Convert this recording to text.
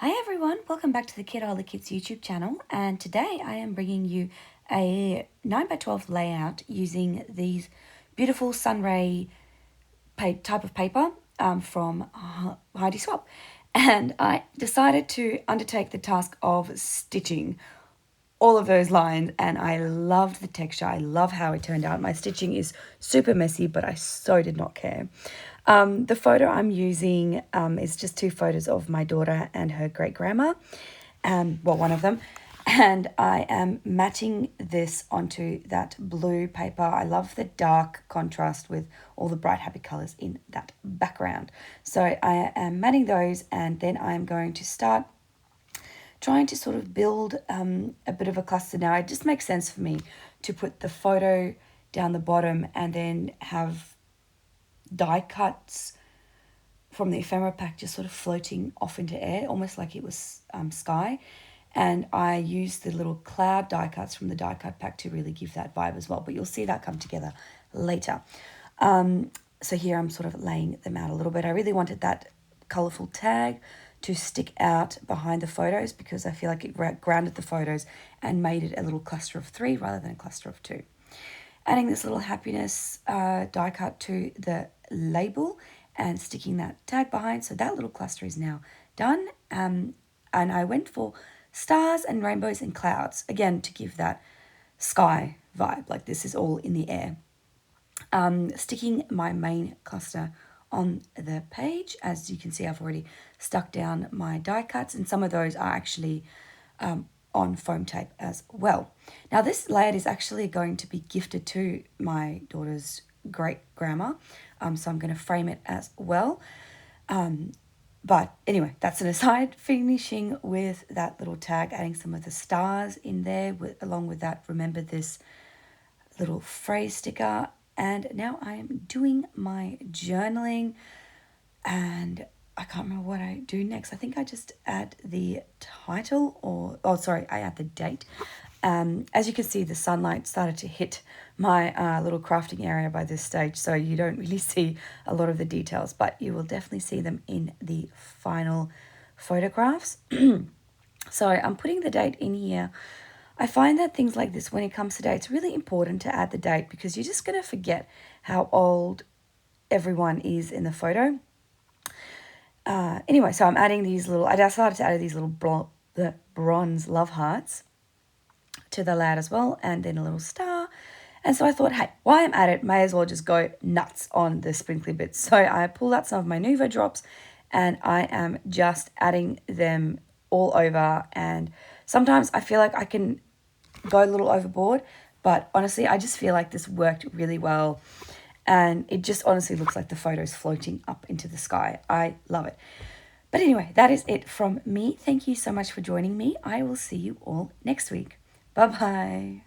Hi everyone, welcome back to the Kitaholic Kits YouTube channel, and today I am bringing you a 9x12 layout using these beautiful sunray type of paper from Heidi Swap. And I decided to undertake the task of stitching all of those lines, and I loved the texture. I love how it turned out. My stitching is super messy, but I so did not care. The photo I'm using is just two photos of my daughter and her great-grandma, well, one of them, and I am matching this onto that blue paper. I love the dark contrast with all the bright happy colors in that background. So I am matting those, and then I'm going to start trying to sort of build a bit of a cluster. Now, it just makes sense for me to put the photo down the bottom and then have die cuts from the ephemera pack just sort of floating off into air, almost like it was sky. And I used the little cloud die cuts from the die cut pack to really give that vibe as well. But you'll see that come together later. So here I'm sort of laying them out a little bit. I really wanted that colourful tag to stick out behind the photos because I feel like it grounded the photos and made it a little cluster of 3 rather than a cluster of 2. Adding this little happiness die cut to the label and sticking that tag behind. So that little cluster is now done. And I went for stars and rainbows and clouds, again, to give that sky vibe, like this is all in the air. Sticking my main cluster on the page. As you can see, I've already stuck down my die cuts, and some of those are actually on foam tape as well. Now, this layout is actually going to be gifted to my daughter's great-grandma, so I'm going to frame it as well. But anyway, that's an aside. Finishing with that little tag, adding some of the stars in there, along with that remember this little phrase sticker. And now I am doing my journaling, and I can't remember what I do next. I think I just add the title I add the date. As you can see, the sunlight started to hit my little crafting area by this stage, so you don't really see a lot of the details, but you will definitely see them in the final photographs. So I'm putting the date in here. I find that things like this, when it comes to date, it's really important to add the date because you're just going to forget how old everyone is in the photo. Anyway, so I'm adding these little, I decided to add these little bronze love hearts to the layout as well, and then a little star. And so I thought, hey, while I'm at it, may as well just go nuts on the sprinkly bits. So I pulled out some of my Nuvo drops, and I am just adding them all over. And sometimes I feel like I can go a little overboard, but honestly, I just feel like this worked really well. And it just honestly looks like the photo's floating up into the sky. I love it. But anyway, that is it from me. Thank you so much for joining me. I will see you all next week. Bye-bye.